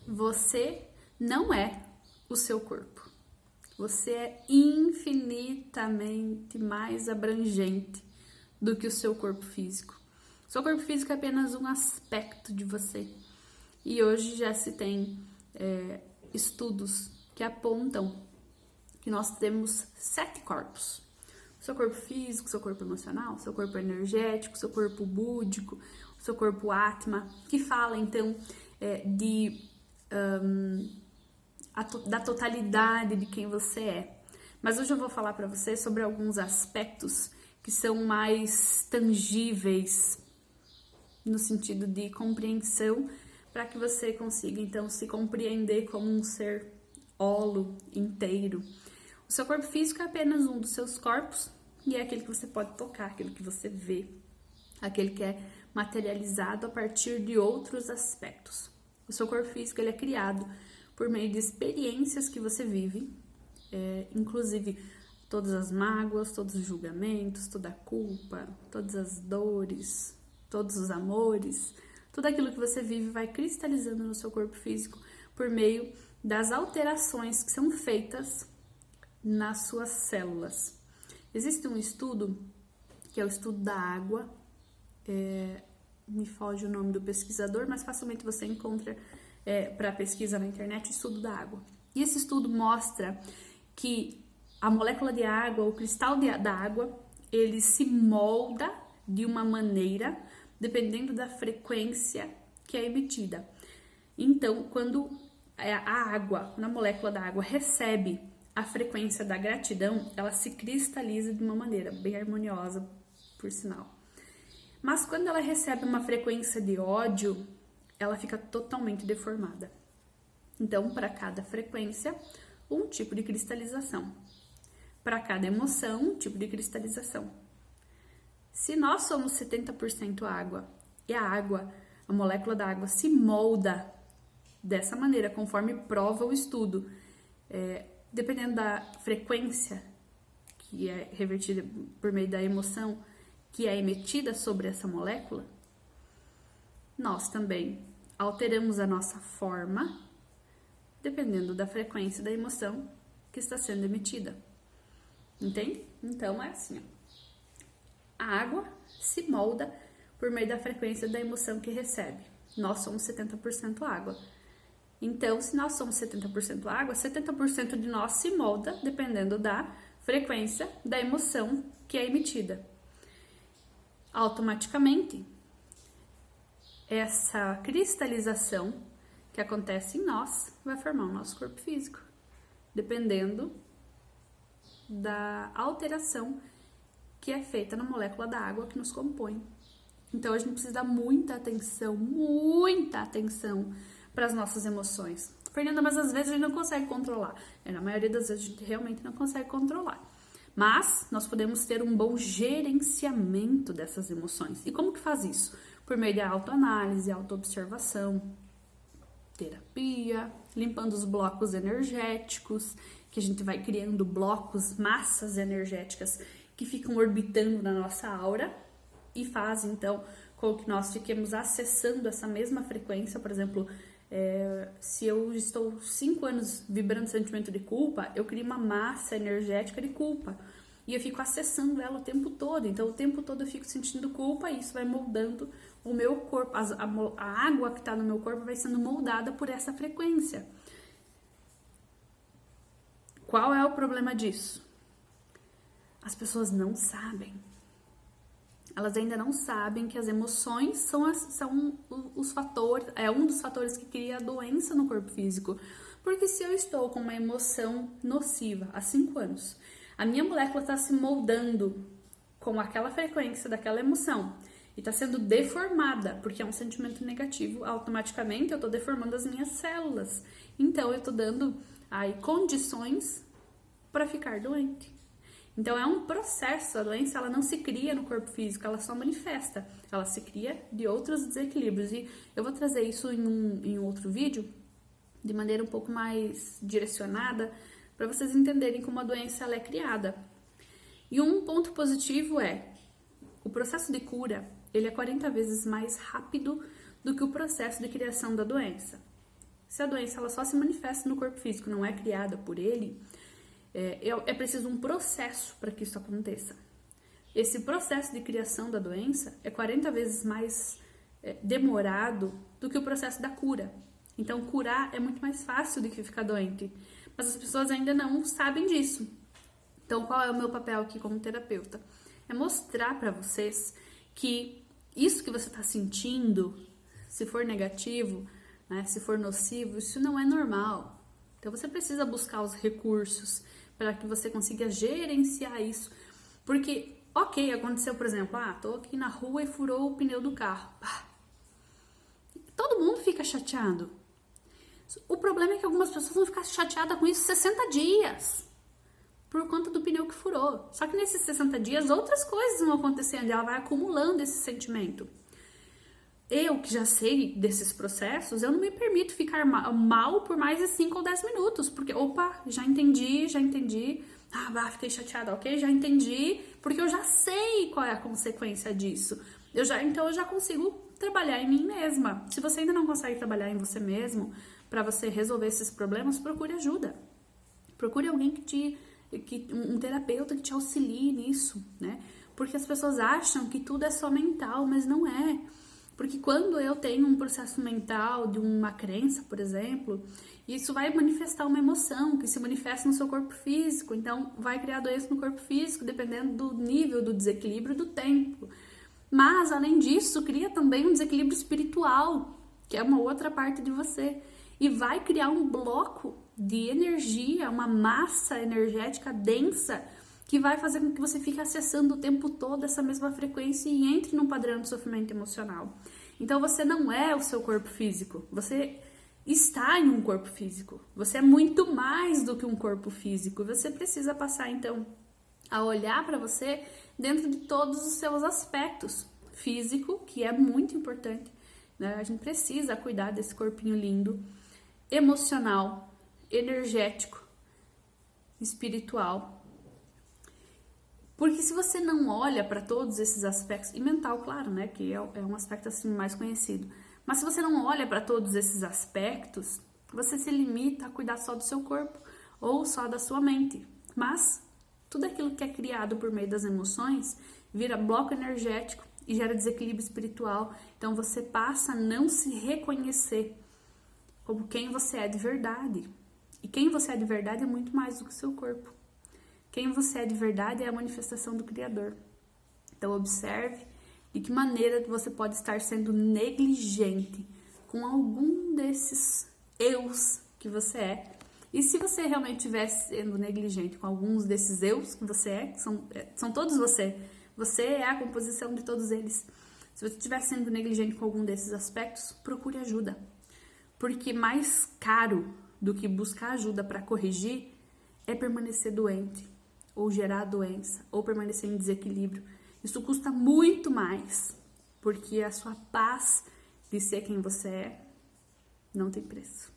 Você não é o seu corpo. Você é infinitamente mais abrangente do que o seu corpo físico. O seu corpo físico é apenas um aspecto de você. E hoje já se tem estudos que apontam que nós temos 7 corpos. O seu corpo físico, o seu corpo emocional, o seu corpo energético, o seu corpo búdico, o seu corpo Atma, que fala então da totalidade de quem você é. Mas hoje eu vou falar para você sobre alguns aspectos que são mais tangíveis no sentido de compreensão, para que você consiga então se compreender como um ser holo inteiro. O seu corpo físico é apenas um dos seus corpos e é aquele que você pode tocar, aquele que você vê, aquele que é materializado a partir de outros aspectos. O seu corpo físico ele é criado por meio de experiências que você vive, inclusive todas as mágoas, todos os julgamentos, toda a culpa, todas as dores, todos os amores, tudo aquilo que você vive vai cristalizando no seu corpo físico por meio das alterações que são feitas nas suas células. Existe um estudo, que é o estudo da água, me foge o nome do pesquisador, mas facilmente você encontra para pesquisa na internet o estudo da água. E esse estudo mostra que a molécula de água, o cristal da água, ele se molda de uma maneira dependendo da frequência que é emitida. Então, quando a água, na molécula da água, recebe a frequência da gratidão, ela se cristaliza de uma maneira bem harmoniosa, por sinal. Mas quando ela recebe uma frequência de ódio, ela fica totalmente deformada. Então, para cada frequência, um tipo de cristalização. Para cada emoção, um tipo de cristalização. Se nós somos 70% água e a molécula da água se molda dessa maneira, conforme prova o estudo, dependendo da frequência que é revertida por meio da emoção que é emitida sobre essa molécula, nós também alteramos a nossa forma dependendo da frequência da emoção que está sendo emitida. Entende? Então é assim, ó. A água se molda por meio da frequência da emoção que recebe. Nós somos 70% água. Então, se nós somos 70% água, 70% de nós se molda dependendo da frequência da emoção que é emitida. Automaticamente, essa cristalização que acontece em nós vai formar o nosso corpo físico, dependendo da alteração que é feita na molécula da água que nos compõe. Então, a gente precisa dar muita atenção para as nossas emoções. Fernanda, mas às vezes a gente não consegue controlar. Na maioria das vezes a gente realmente não consegue controlar. Mas nós podemos ter um bom gerenciamento dessas emoções. E como que faz isso? Por meio da autoanálise, autoobservação, terapia, limpando os blocos energéticos, que a gente vai criando blocos, massas energéticas que ficam orbitando na nossa aura e faz então com que nós fiquemos acessando essa mesma frequência. Por exemplo, se eu estou 5 anos vibrando sentimento de culpa, eu crio uma massa energética de culpa e eu fico acessando ela o tempo todo. Então, o tempo todo eu fico sentindo culpa e isso vai moldando o meu corpo. A água que está no meu corpo vai sendo moldada por essa frequência. Qual é o problema disso? As pessoas não sabem. Elas ainda não sabem que as emoções são os fatores, um dos fatores que cria a doença no corpo físico. Porque se eu estou com uma emoção nociva há 5 anos, a minha molécula está se moldando com aquela frequência daquela emoção e está sendo deformada, porque é um sentimento negativo, automaticamente eu estou deformando as minhas células. Então, eu estou dando aí condições para ficar doente. Então, é um processo, a doença ela não se cria no corpo físico, ela só manifesta, ela se cria de outros desequilíbrios. E eu vou trazer isso em outro vídeo, de maneira um pouco mais direcionada, para vocês entenderem como a doença ela é criada. E um ponto positivo é, o processo de cura, ele é 40 vezes mais rápido do que o processo de criação da doença. Se a doença ela só se manifesta no corpo físico, não é criada por ele, é preciso um processo para que isso aconteça. Esse processo de criação da doença é 40 vezes mais demorado do que o processo da cura. Então, curar é muito mais fácil do que ficar doente. Mas as pessoas ainda não sabem disso. Então, qual é o meu papel aqui como terapeuta? É mostrar para vocês que isso que você está sentindo, se for negativo, né, se for nocivo, isso não é normal. Então, você precisa buscar os recursos para que você consiga gerenciar isso. Porque, ok, aconteceu, por exemplo, tô aqui na rua e furou o pneu do carro. Todo mundo fica chateado. O problema é que algumas pessoas vão ficar chateadas com isso 60 dias. Por conta do pneu que furou. Só que nesses 60 dias, outras coisas vão acontecendo e ela vai acumulando esse sentimento. Eu, que já sei desses processos, eu não me permito ficar mal por mais de 5 ou 10 minutos. Porque, já entendi. Fiquei chateada, ok, já entendi. Porque eu já sei qual é a consequência disso. Então eu já consigo trabalhar em mim mesma. Se você ainda não consegue trabalhar em você mesmo, para você resolver esses problemas, procure ajuda. Procure alguém um terapeuta que te auxilie nisso, né? Porque as pessoas acham que tudo é só mental, mas não é. Porque quando eu tenho um processo mental de uma crença, por exemplo, isso vai manifestar uma emoção que se manifesta no seu corpo físico. Então, vai criar doença no corpo físico, dependendo do nível do desequilíbrio do tempo. Mas, além disso, cria também um desequilíbrio espiritual, que é uma outra parte de você. E vai criar um bloco de energia, uma massa energética densa, que vai fazer com que você fique acessando o tempo todo essa mesma frequência e entre num padrão de sofrimento emocional. Então, você não é o seu corpo físico, você está em um corpo físico. Você é muito mais do que um corpo físico. Você precisa passar, então, a olhar para você dentro de todos os seus aspectos. Físico, que é muito importante, né? A gente precisa cuidar desse corpinho lindo. Emocional, energético, espiritual. Porque se você não olha para todos esses aspectos, e mental, claro, né, que é um aspecto assim mais conhecido, mas se você não olha para todos esses aspectos, você se limita a cuidar só do seu corpo ou só da sua mente. Mas tudo aquilo que é criado por meio das emoções vira bloco energético e gera desequilíbrio espiritual. Então você passa a não se reconhecer como quem você é de verdade. E quem você é de verdade é muito mais do que o seu corpo. Quem você é de verdade é a manifestação do Criador. Então observe de que maneira você pode estar sendo negligente com algum desses eus que você é. E se você realmente estiver sendo negligente com alguns desses eus que você é, que são todos você é a composição de todos eles. Se você estiver sendo negligente com algum desses aspectos, procure ajuda. Porque mais caro do que buscar ajuda para corrigir é permanecer doente, ou gerar doença, ou permanecer em desequilíbrio. Isso custa muito mais, porque a sua paz de ser quem você é não tem preço.